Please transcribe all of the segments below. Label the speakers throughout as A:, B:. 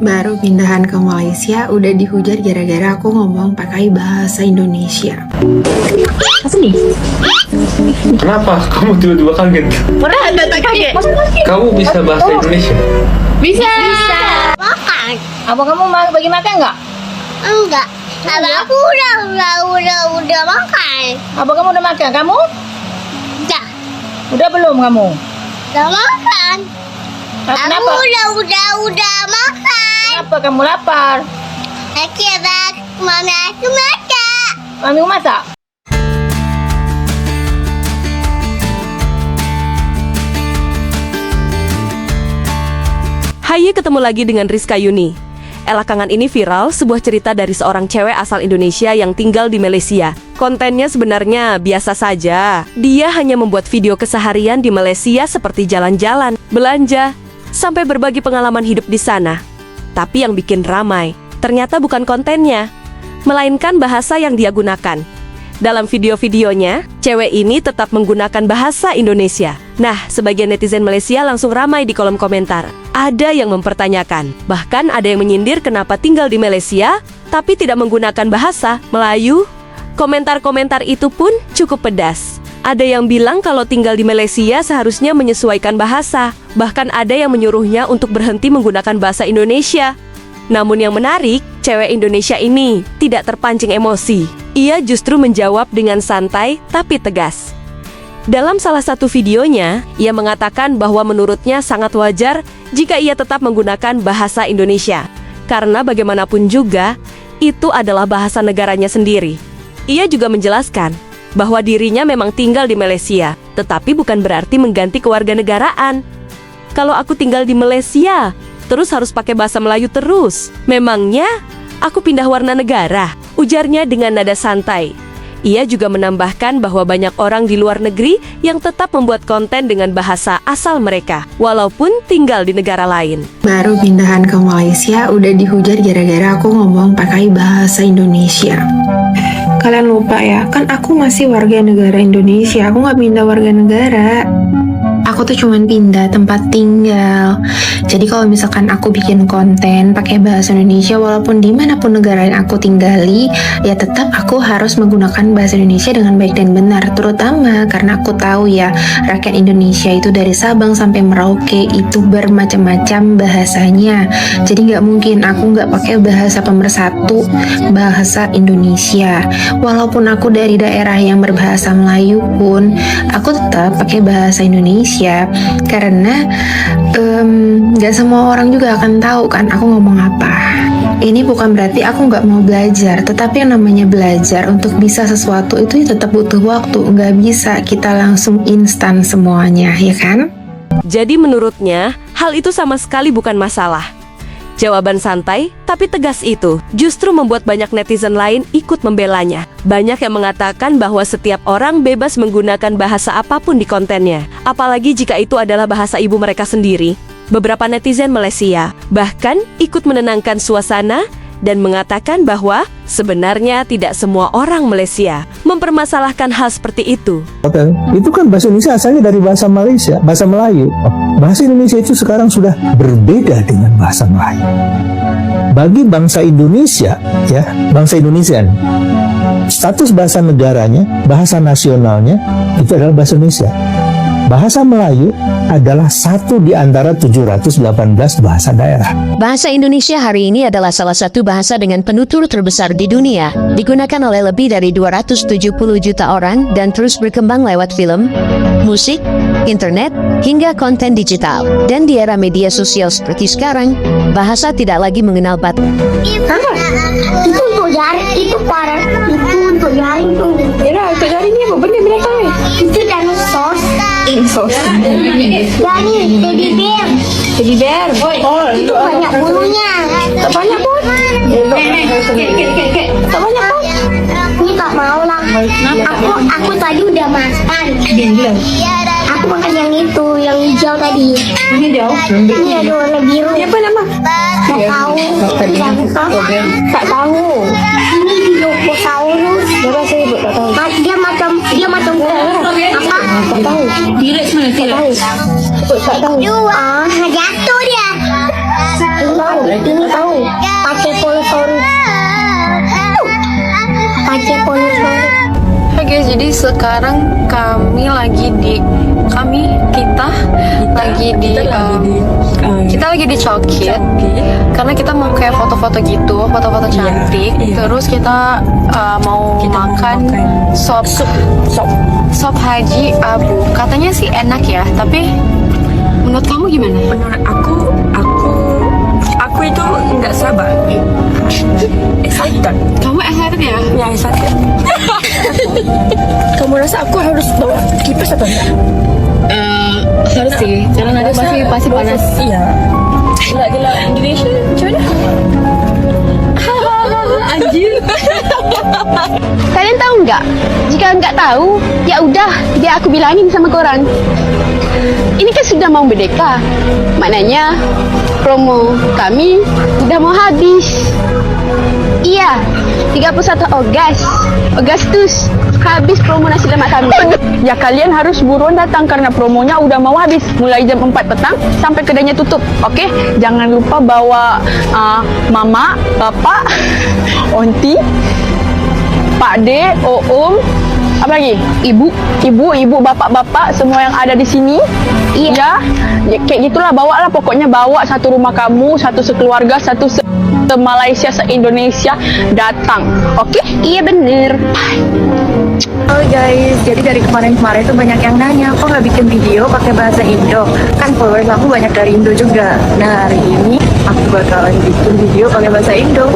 A: Baru pindahan ke Malaysia udah dihujat gara-gara aku ngomong pakai bahasa Indonesia.
B: Asli?
C: Kenapa? Kamu tiba-tiba kaget?
B: Pernah anda tak kaget?
C: Kamu bisa bahasa Indonesia?
B: Bisa.
D: Makan?
B: Abang kamu bagi makan nggak?
D: Enggak. Abang aku udah makan.
B: Abang kamu udah makan? Kamu?
D: Udah.
B: Udah belum kamu?
D: Udah makan.
B: Kenapa?
D: Aku udah makan.
B: Kenapa kamu lapar?
D: Akibat mami aku makan.
B: Mami mau masak?
E: Hai, ketemu lagi dengan Rizka Yuni. Belakangan ini viral sebuah cerita dari seorang cewek asal Indonesia yang tinggal di Malaysia. Kontennya sebenarnya biasa saja. Dia hanya membuat video keseharian di Malaysia seperti jalan-jalan, belanja, sampai berbagi pengalaman hidup di sana. Tapi yang bikin ramai, ternyata bukan kontennya, melainkan bahasa yang dia gunakan. Dalam video-videonya, cewek ini tetap menggunakan bahasa Indonesia. Nah, sebagian netizen Malaysia langsung ramai di kolom komentar. Ada yang mempertanyakan, bahkan ada yang menyindir kenapa tinggal di Malaysia, tapi tidak menggunakan bahasa Melayu. Komentar-komentar itu pun cukup pedas. Ada yang bilang kalau tinggal di Malaysia seharusnya menyesuaikan bahasa. Bahkan ada yang menyuruhnya untuk berhenti menggunakan bahasa Indonesia. Namun yang menarik, cewek Indonesia ini tidak terpancing emosi. Ia justru menjawab dengan santai tapi tegas. Dalam salah satu videonya, ia mengatakan bahwa menurutnya sangat wajar jika ia tetap menggunakan bahasa Indonesia. Karena bagaimanapun juga, itu adalah bahasa negaranya sendiri. Ia juga menjelaskan bahwa dirinya memang tinggal di Malaysia, tetapi bukan berarti mengganti kewarganegaraan. Kalau aku tinggal di Malaysia, terus harus pakai bahasa Melayu terus. Memangnya aku pindah warna negara? Ujarnya dengan nada santai. Ia juga menambahkan bahwa banyak orang di luar negeri yang tetap membuat konten dengan bahasa asal mereka, walaupun tinggal di negara lain.
A: Baru pindahan ke Malaysia udah dihujat gara-gara aku ngomong pakai bahasa Indonesia. Kalian lupa ya, kan aku masih warga negara Indonesia, aku nggak pindah warga negara. Aku tuh cuman pindah tempat tinggal. Jadi kalau misalkan aku bikin konten pakai bahasa Indonesia, walaupun dimanapun negara yang aku tinggali, ya tetap aku harus menggunakan bahasa Indonesia dengan baik dan benar. Terutama karena aku tahu ya, rakyat Indonesia itu dari Sabang sampai Merauke itu bermacam-macam bahasanya. Jadi nggak mungkin aku nggak pakai bahasa pemersatu, bahasa Indonesia. Walaupun aku dari daerah yang berbahasa Melayu pun, aku tetap pakai bahasa Indonesia. Karena gak semua orang juga akan tahu kan aku ngomong apa. Ini bukan berarti aku gak mau belajar, tetapi yang namanya belajar untuk bisa sesuatu itu tetap butuh waktu. Gak bisa kita langsung instan semuanya, ya kan?
E: Jadi menurutnya, hal itu sama sekali bukan masalah. Jawaban santai tapi tegas itu justru membuat banyak netizen lain ikut membelanya. Banyak yang mengatakan bahwa setiap orang bebas menggunakan bahasa apapun di kontennya, apalagi jika itu adalah bahasa ibu mereka sendiri. Beberapa netizen Malaysia bahkan ikut menenangkan suasana dan mengatakan bahwa sebenarnya tidak semua orang Malaysia mempermasalahkan hal seperti itu.
F: Itu kan bahasa Indonesia asalnya dari bahasa Malaysia, bahasa Melayu. Bahasa Indonesia itu sekarang sudah berbeda dengan bahasa Melayu. Bagi bangsa Indonesia, ya, bangsa Indonesia, status bahasa negaranya, bahasa nasionalnya itu adalah bahasa Indonesia. Bahasa Melayu adalah satu di antara 718 bahasa daerah.
G: Bahasa Indonesia hari ini adalah salah satu bahasa dengan penutur terbesar di dunia. Digunakan oleh lebih dari 270 juta orang dan terus berkembang lewat film, musik, internet, hingga konten digital. Dan di era media sosial seperti sekarang, bahasa tidak lagi mengenal batas.
D: Itu untuk jaring, itu parah. Itu untuk jaring tuh.
B: Kira untuk jaringnya apa benda mereka ni?
D: Itu dinosaur.
B: Sos.
D: Jadi teddy bear.
B: Teddy bear. Oh,
D: Itu banyak bulunya.
B: tak banyak pun. Tak banyak pun.
D: Ini tak mau lah. Aku tadi udah makan. Aku makan yang itu, yang hijau tadi.
B: Ini jauh.
D: Ini ada warna biru.
B: Siapa nama?
D: Tak tahu.
B: Tak tahu.
D: Ini dinosaurus.
B: Berapa saya buat tak tahu.
D: Dia macam apa?
B: Tak tahu. T-Rex mana T-Rex? Tak tahu.
D: Jatuh dia.
B: Tahu.
D: ini tahu. Pachypolosaurus. Pachypolosaurus.
A: Oke, jadi sekarang kita lagi di Chowkit karena kita mau kayak foto-foto gitu, foto-foto cantik. Terus kita mau makan sop haji abu. Katanya sih enak ya, tapi menurut kamu gimana?
H: Menurut aku itu nggak sabar. Excited.
A: Kamu excited ya?
H: Ya, excited. Kamu rasa aku harus bawa kipas atau enggak?
A: Harus sih, karena nanti pasti panas.
H: Iya. Gila Indonesia, macam mana?
A: Anjir.
B: Kalian tahu nggak? Jika nggak tahu, ya udah, biar aku bilangin sama korang. Ini kan sudah mau merdeka. Maknanya promo kami udah mau habis. Iya, 31 Agustus habis promo nasi lemak kami. Ya kalian harus buruan datang karena promonya udah mau habis. Mulai jam 4 petang sampai kedainya tutup. Oke? Jangan lupa bawa mama, bapak, onti, Pak D, Om, apa lagi? Ibu, bapak-bapak, semua yang ada di sini. Iya. Ya, kayak gitulah, bawa lah. Pokoknya bawa satu rumah kamu, satu sekeluarga, satu Malaysia, se-Indonesia datang. Oke? Iya bener.
H: Halo guys, jadi dari kemarin-kemarin tuh banyak yang nanya, kok nggak bikin video pakai bahasa Indo? Kan followers aku banyak dari Indo juga. Nah, hari ini aku bakalan bikin video pakai bahasa Indo.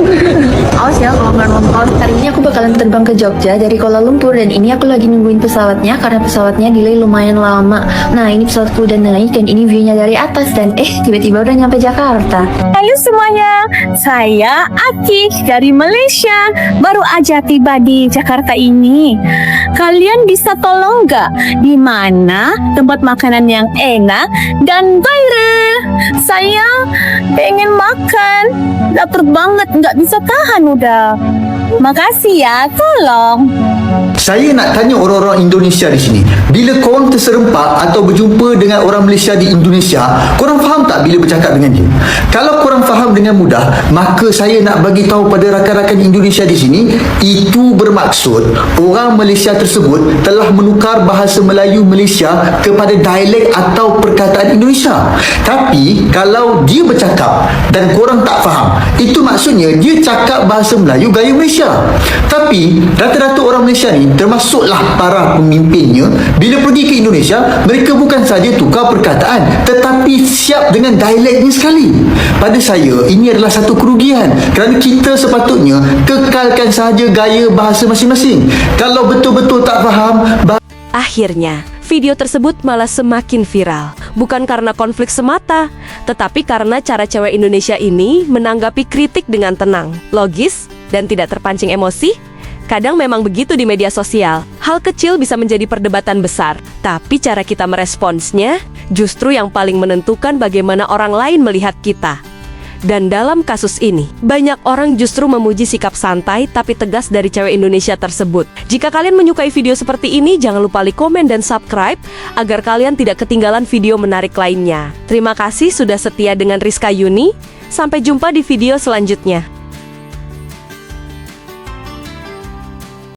H: Awas ya kalau nggak nonton. Hari ini aku bakalan terbang ke Jogja dari Kuala Lumpur, dan ini aku lagi nungguin pesawatnya karena pesawatnya delay lumayan lama. Nah, ini pesawatku udah naik dan ini view-nya dari atas, dan tiba-tiba udah nyampe Jakarta.
I: Halo semuanya, saya Aki dari Malaysia, baru aja tiba di Jakarta ini. Kalian bisa tolong nggak di mana tempat makanan yang enak dan viral? Saya pengen makan, lapar banget, nggak bisa tahan udah. Makasih ya, tolong.
F: Saya nak tanya orang-orang Indonesia di sini, bila korang terserempak atau berjumpa dengan orang Malaysia di Indonesia, korang faham tak bila bercakap dengan dia? Kalau korang faham dengan mudah, maka saya nak bagi tahu pada rakan-rakan Indonesia di sini, itu bermaksud orang Malaysia tersebut telah menukar bahasa Melayu Malaysia kepada dialek atau perkataan Indonesia. Tapi kalau dia bercakap dan korang tak faham, itu maksudnya dia cakap bahasa Melayu gaya Malaysia. Tapi rata-rata orang Malaysia ni, termasuklah para pemimpinnya, bila pergi ke Indonesia, mereka bukan saja tukar perkataan tetapi siap dengan dialeknya sekali. Pada saya, ini adalah satu kerugian kerana kita sepatutnya kekalkan sahaja gaya bahasa masing-masing. Kalau betul-betul tak faham,
E: Akhirnya, video tersebut malah semakin viral. Bukan karena konflik semata, tetapi karena cara cewek Indonesia ini menanggapi kritik dengan tenang, logis, dan tidak terpancing emosi. Kadang memang begitu di media sosial. Hal kecil bisa menjadi perdebatan besar, tapi cara kita meresponsnya justru yang paling menentukan bagaimana orang lain melihat kita. Dan dalam kasus ini, banyak orang justru memuji sikap santai tapi tegas dari cewek Indonesia tersebut. Jika kalian menyukai video seperti ini, jangan lupa like, komen, dan subscribe agar kalian tidak ketinggalan video menarik lainnya. Terima kasih sudah setia dengan Rizka Yuni. Sampai jumpa di video selanjutnya.